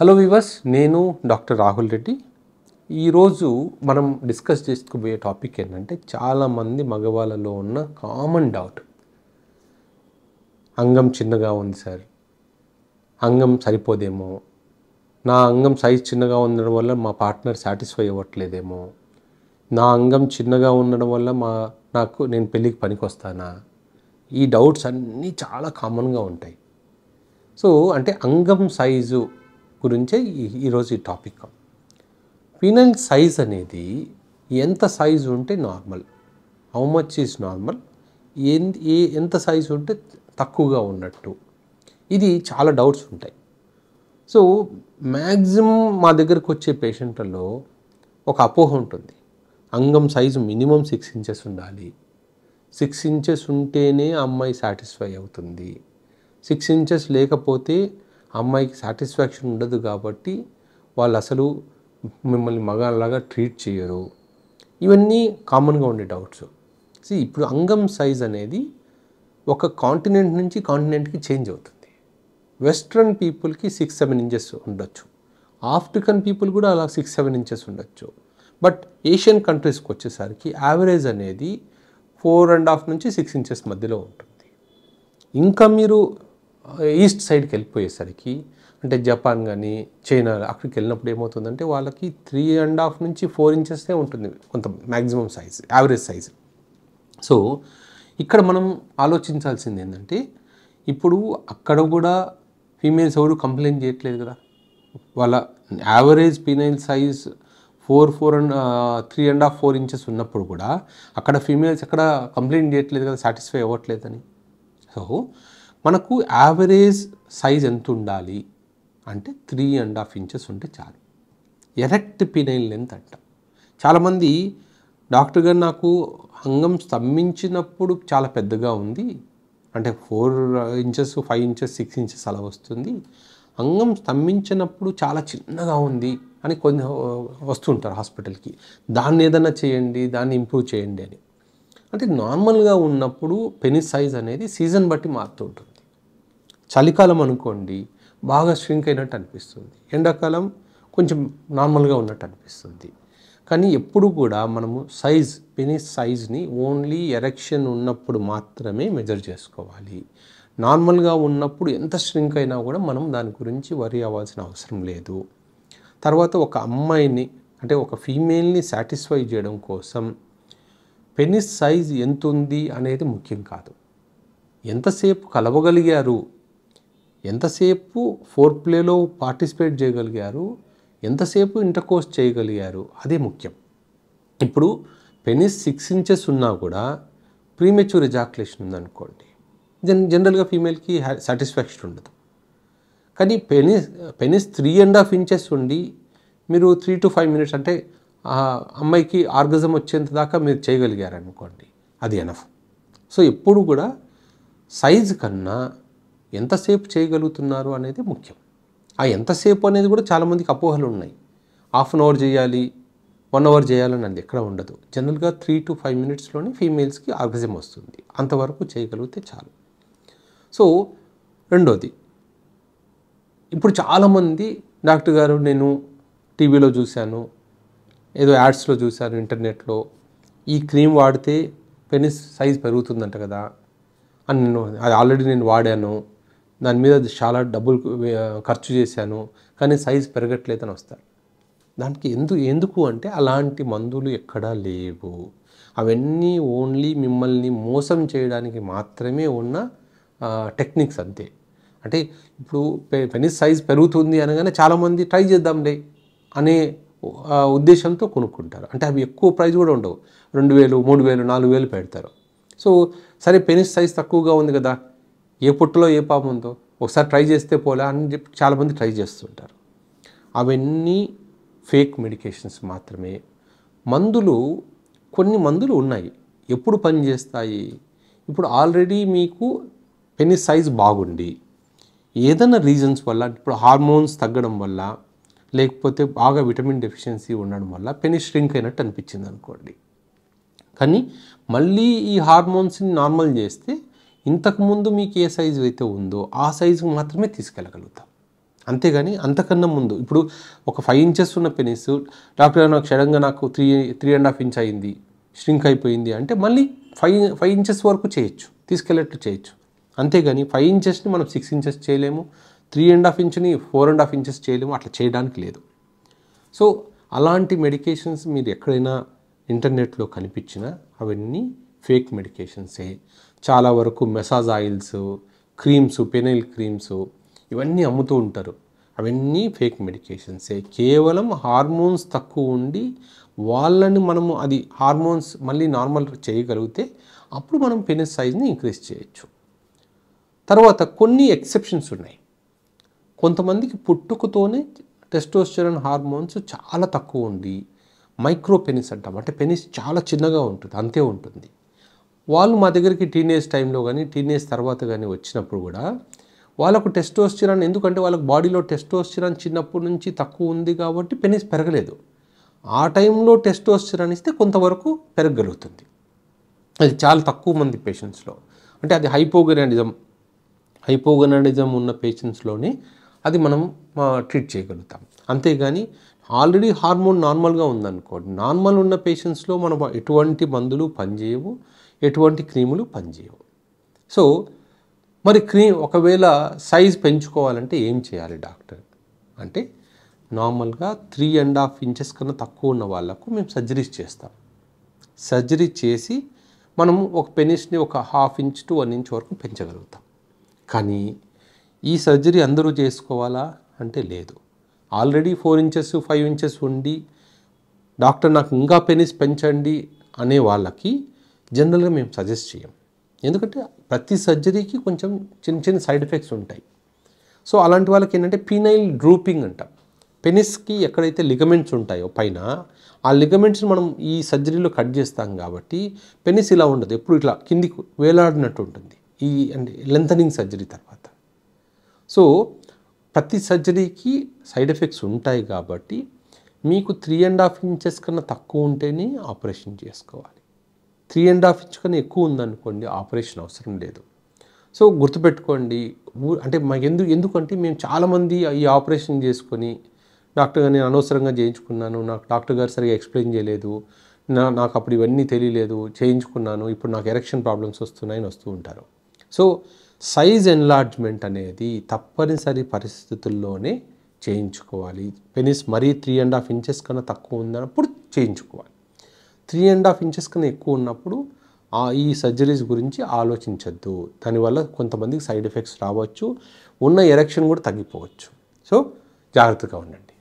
Hello viewers, నేను doctor Rahul Reddy. ఈరోజు మనం డిస్కస్ చేసుకోబోయే టాపిక్ ఏంటంటే, చాలామంది మగవాళ్ళలో ఉన్న కామన్ డౌట్. అంగం చిన్నగా ఉంది సార్, అంగం సరిపోదేమో, నా అంగం సైజ్ చిన్నగా ఉండడం వల్ల మా పార్ట్నర్ సాటిస్ఫై అవ్వట్లేదేమో, నా అంగం చిన్నగా ఉండడం వల్ల నేను పెళ్ళికి పనికొస్తానా? ఈ డౌట్స్ అన్నీ చాలా కామన్గా ఉంటాయి. సో అంటే అంగం సైజు గురించే ఈరోజు ఈ టాపిక్. పీనల్ సైజ్ అనేది ఎంత సైజు ఉంటే normal, how much is normal, ఎంత సైజు ఉంటే తక్కువగా ఉన్నట్టు, ఇది చాలా డౌట్స్ ఉంటాయి. సో మ్యాక్సిమం మా దగ్గరకు వచ్చే పేషెంట్లలో ఒక అపోహ ఉంటుంది. అంగం సైజు మినిమం 6 ఇంచెస్ ఉండాలి, 6 ఇంచెస్ ఉంటేనే అమ్మాయి సాటిస్ఫై అవుతుంది, 6 ఇంచెస్ లేకపోతే అమ్మాయికి సాటిస్ఫాక్షన్ ఉండదు, కాబట్టి వాళ్ళు అసలు మిమ్మల్ని మగాళ్ళలాగా ట్రీట్ చేయరు. ఇవన్నీ కామన్గా ఉండే డౌట్స్. ఇప్పుడు అంగం సైజ్ అనేది ఒక కాంటినెంట్ నుంచి కాంటినెంట్కి చేంజ్ అవుతుంది. వెస్ట్రన్ పీపుల్కి 6-7 ఇంచెస్ ఉండొచ్చు, ఆఫ్రికన్ పీపుల్ కూడా అలా 6-7 ఇంచెస్ ఉండొచ్చు. బట్ ఏషియన్ కంట్రీస్కి వచ్చేసరికి యావరేజ్ అనేది 4.5 నుంచి 6 ఇంచెస్ మధ్యలో ఉంటుంది. ఇంకా మీరు ఈస్ట్ సైడ్కి వెళ్ళిపోయేసరికి, అంటే జపాన్ కానీ చైనా, అక్కడికి వెళ్ళినప్పుడు ఏమవుతుందంటే వాళ్ళకి 3.5 నుంచి 4 ఇంచెస్నే ఉంటుంది కొంత maximum size, average size. So ఇక్కడ మనం ఆలోచించాల్సింది ఏంటంటే, ఇప్పుడు అక్కడ కూడా ఫీమేల్స్ ఎవరు కంప్లైంట్ చేయట్లేదు కదా, వాళ్ళ యావరేజ్ పీనైల్ సైజ్ 3.5-4 ఇంచెస్ ఉన్నప్పుడు కూడా అక్కడ ఫీమేల్స్ ఎక్కడ కంప్లైంట్ చేయట్లేదు కదా, సాటిస్ఫై అవ్వట్లేదని. సో మనకు యావరేజ్ సైజ్ ఎంత ఉండాలి అంటే 3.5 ఇంచెస్ ఉంటే చాలు. ఎరెక్ట్ పీనైల్ లెంత్ అంట. చాలామంది డాక్టర్ గారు నాకు అంగం స్తంభించినప్పుడు చాలా పెద్దగా ఉంది, అంటే 4 ఇంచెస్ 5 ఇంచెస్ 6 ఇంచెస్ అలా వస్తుంది, అంగం స్తంభించినప్పుడు చాలా చిన్నగా ఉంది అని కొన్ని వస్తుంటారు హాస్పిటల్కి. దాన్ని ఏదైనా చేయండి, దాన్ని ఇంప్రూవ్ చేయండి అని. అంటే నార్మల్గా ఉన్నప్పుడు పెనిస్ సైజ్ అనేది సీజన్ బట్టి మారుతూ ఉంటుంది. చలికాలం అనుకోండి బాగా ష్రింక్ అయినట్టు అనిపిస్తుంది, ఎండాకాలం కొంచెం నార్మల్గా ఉన్నట్టు అనిపిస్తుంది. కానీ ఎప్పుడు కూడా మనము పెనిస్ సైజ్ని ఓన్లీ ఎరెక్షన్ ఉన్నప్పుడు మాత్రమే మెజర్ చేసుకోవాలి. నార్మల్గా ఉన్నప్పుడు ఎంత ష్రింక్ అయినా కూడా మనం దాని గురించి వరీ అవ్వాల్సిన అవసరం లేదు. తర్వాత ఒక అమ్మాయిని, అంటే ఒక ఫీమేల్ని సాటిస్ఫై చేయడం కోసం పెనిస్ సైజ్ ఎంత ఉంది అనేది ముఖ్యం కాదు. ఎంతసేపు కలవగలిగారు, ఎంతసేపు ఫోర్ ప్లేలో పార్టిసిపేట్ చేయగలిగారు, ఎంతసేపు ఇంటర్కోర్స్ చేయగలిగారు, అదే ముఖ్యం. ఇప్పుడు పెనిస్ 6 ఇంచెస్ ఉన్నా కూడా ప్రీమెచ్యూర్ ఎజాక్యులేషన్ ఉందనుకోండి, జనరల్గా ఫీమేల్కి సాటిస్ఫాక్షన్ ఉండదు. కానీ పెనిస్ 3.5 ఇంచెస్ ఉండి మీరు 3 to 5 minutes, అంటే అమ్మాయికి ఆర్గజం వచ్చేంత దాకా మీరు చేయగలిగారనుకోండి, అది ఎనఫ్. సో ఎప్పుడు కూడా సైజ్ కన్నా ఎంతసేపు చేయగలుగుతున్నారు అనేది ముఖ్యం. ఆ ఎంతసేపు అనేది కూడా చాలామందికి అపోహలు ఉన్నాయి. 1/2 అవర్ చేయాలి, 1 అవర్ చేయాలని అది ఎక్కడ ఉండదు. జనరల్గా 3 to 5 minutesలోనే ఫీమేల్స్కి ఆర్గజం వస్తుంది, అంతవరకు చేయగలిగితే చాలు. సో రెండోది, ఇప్పుడు చాలామంది డాక్టర్ గారు నేను టీవీలో చూశాను, ఏదో యాడ్స్లో చూశాను, ఇంటర్నెట్లో, ఈ క్రీమ్ వాడితే పెనిస్ సైజ్ పెరుగుతుందంట కదా అని అది ఆల్రెడీ నేను వాడాను, దాని మీద చాలా డబ్బులు ఖర్చు చేశాను, కానీ సైజ్ పెరగట్లేదని వస్తారు. దానికి ఎందుకు అంటే అలాంటి మందులు ఎక్కడా లేవు. అవన్నీ ఓన్లీ మిమ్మల్ని మోసం చేయడానికి మాత్రమే ఉన్న టెక్నిక్స్ అంతే. అంటే ఇప్పుడు పెనిస్ సైజ్ పెరుగుతుంది అనగానే చాలామంది ట్రై చేద్దాంలే అనే ఉద్దేశంతో కొనుక్కుంటారు. అంటే అవి ఎక్కువ ప్రైస్ కూడా ఉండవు, 2,000, 3,000, 4,000 పెడతారు. సో సరే పెనిస్ సైజ్ తక్కువగా ఉంది కదా, ఏ పుట్టలో ఏ పాము ఉందో ఒకసారి ట్రై చేస్తే పోలే అని చెప్పి చాలామంది ట్రై చేస్తుంటారు. అవన్నీ ఫేక్ మెడికేషన్స్ మాత్రమే. కొన్ని మందులు ఉన్నాయి, ఎప్పుడు పనిచేస్తాయి? ఇప్పుడు ఆల్రెడీ మీకు పెనిస్ సైజ్ బాగుండి ఏదైనా రీజన్స్ వల్ల, ఇప్పుడు హార్మోన్స్ తగ్గడం వల్ల, లేకపోతే బాగా విటమిన్ డెఫిషియన్సీ ఉండడం వల్ల పెనిస్ ష్రింక్ అయినట్టు అనిపించింది అనుకోండి, కానీ మళ్ళీ ఈ హార్మోన్స్ని నార్మల్ చేస్తే ఇంతకుముందు మీకు ఏ సైజు అయితే ఉందో ఆ సైజుకి మాత్రమే తీసుకెళ్ళగలుగుతాం. అంతేగాని అంతకన్నా ముందు ఇప్పుడు ఒక 5 ఇంచెస్ ఉన్న పెనిస్ డాక్టర్ నాకు సడన్గా నాకు 3.5 ఇంచ్ అయింది, ష్రింక్ అయిపోయింది అంటే మళ్ళీ 5 ఇంచెస్ వరకు చేయొచ్చు, తీసుకెళ్ళేట్టు చేయొచ్చు. అంతేగాని 5 ఇంచెస్ని మనం 6 ఇంచెస్ చేయలేము, 3.5 ఇంచ్ని 4.5 ఇంచెస్ చేయలేము, అట్లా చేయడానికి లేదు. సో అలాంటి మెడికేషన్స్ మీరు ఎక్కడైనా ఇంటర్నెట్లో కనిపించినా అవన్నీ ఫేక్ మెడికేషన్సే. చాలా వరకు massage oils, creams, penile creams ఇవన్నీ అమ్ముతూ ఉంటారు. అవన్నీ ఫేక్ మెడికేషన్సే. కేవలం హార్మోన్స్ తక్కువ ఉండి వాళ్ళని మనము అది హార్మోన్స్ మళ్ళీ నార్మల్ చేయగలిగితే అప్పుడు మనం పెనిస్ సైజ్ని ఇంక్రీజ్ చేయొచ్చు. తర్వాత కొన్ని ఎక్సెప్షన్స్ ఉన్నాయి. కొంతమందికి పుట్టుకతోనే టెస్టోస్టెరాన్ హార్మోన్స్ చాలా తక్కువ ఉండి మైక్రో పెనిస్ అంటాం, అంటే పెనిస్ చాలా చిన్నగా ఉంటుంది, అంతే ఉంటుంది. వాళ్ళు మా దగ్గరికి టీనేజ్ టైంలో కానీ టీనేజ్ తర్వాత కానీ వచ్చినప్పుడు కూడా వాళ్ళకు టెస్టోస్టెరాన్, ఎందుకంటే వాళ్ళకి బాడీలో టెస్టోస్టెరాన్ చిన్నప్పటి నుంచి తక్కువ ఉంది కాబట్టి పెనిస్ పెరగలేదు. ఆ టైంలో టెస్టోస్టెరాన్ ఇస్తే కొంతవరకు పెరగగలుగుతుంది. అది చాలా తక్కువ మంది పేషెంట్స్లో, అంటే అది హైపోగొనాడిజం ఉన్న పేషెంట్స్లోనే అది మనం ట్రీట్ చేయగలుగుతాం. అంతేగాని ఆల్రెడీ హార్మోన్ నార్మల్గా ఉందనుకోండి, నార్మల్ ఉన్న పేషెంట్స్లో మనం ఎటువంటి మందులు పనిచేయవు, ఎటువంటి క్రీములు పనిచేయవు. సో మరి ఒకవేళ సైజ్ పెంచుకోవాలంటే ఏం చేయాలి డాక్టర్ అంటే, నార్మల్గా 3.5 ఇంచెస్ కన్నా తక్కువ ఉన్న వాళ్ళకు మేము సర్జరీస్ చేస్తాం. సర్జరీ చేసి మనము ఒక పెనిస్ని ఒక 1/2 ఇంచ్ to 1 ఇంచ్ వరకు పెంచగలుగుతాం. కానీ ఈ సర్జరీ అందరూ చేసుకోవాలా అంటే లేదు. ఆల్రెడీ 4 ఇంచెస్ 5 ఇంచెస్ ఉండి డాక్టర్ నాకు ఇంకా పెనిస్ పెంచండి అనే వాళ్ళకి జనరల్గా మేము సజెస్ట్ చేయం. ఎందుకంటే ప్రతి సర్జరీకి కొంచెం చిన్న చిన్న సైడ్ ఎఫెక్ట్స్ ఉంటాయి. సో అలాంటి వాళ్ళకి ఏంటంటే పీనైల్ డ్రూపింగ్ అంటాం. పెనిస్కి ఎక్కడైతే లిగమెంట్స్ ఉంటాయో పైన, ఆ లిగమెంట్స్ని మనం ఈ సర్జరీలో కట్ చేస్తాం కాబట్టి పెనిస్ ఇలా ఉండదు, ఎప్పుడు ఇట్లా కిందికి వేలాడినట్టు ఉంటుంది ఈ అంటే లెంథనింగ్ సర్జరీ తర్వాత. సో ప్రతి సర్జరీకి సైడ్ ఎఫెక్ట్స్ ఉంటాయి కాబట్టి మీకు 3.5 ఇంచెస్ కన్నా తక్కువ ఉంటేనే ఆపరేషన్ చేసుకోవాలి. 3.5 ఇంచ్ కన్నా ఎక్కువ ఉందనుకోండి ఆపరేషన్ అవసరం లేదు. సో గుర్తుపెట్టుకోండి. అంటే మాకు ఎందుకంటే మేము చాలామంది ఈ ఆపరేషన్ చేసుకొని డాక్టర్ గారు నేను అనవసరంగా చేయించుకున్నాను, నాకు డాక్టర్ గారు సరిగా ఎక్స్ప్లెయిన్ చేయలేదు, నాకు అప్పుడు ఇవన్నీ తెలియలేదు, చేయించుకున్నాను, ఇప్పుడు నాకు ఎరెక్షన్ ప్రాబ్లమ్స్ వస్తున్నాయని వస్తూ ఉంటారు. సో సైజ్ ఎన్లార్జ్మెంట్ అనేది తప్పనిసరి పరిస్థితుల్లోనే చేయించుకోవాలి. పెనిస్ మరీ 3.5 ఇంచెస్ కన్నా తక్కువ ఉన్నప్పుడు చేయించుకోవాలి. 3.5 ఇంచెస్ కన్నా ఎక్కువ ఉన్నప్పుడు ఈ సర్జరీస్ గురించి ఆలోచించద్దు. దానివల్ల కొంతమందికి సైడ్ ఎఫెక్ట్స్ రావచ్చు, ఉన్న ఎరెక్షన్ కూడా తగ్గిపోవచ్చు. సో జాగ్రత్తగా ఉండండి.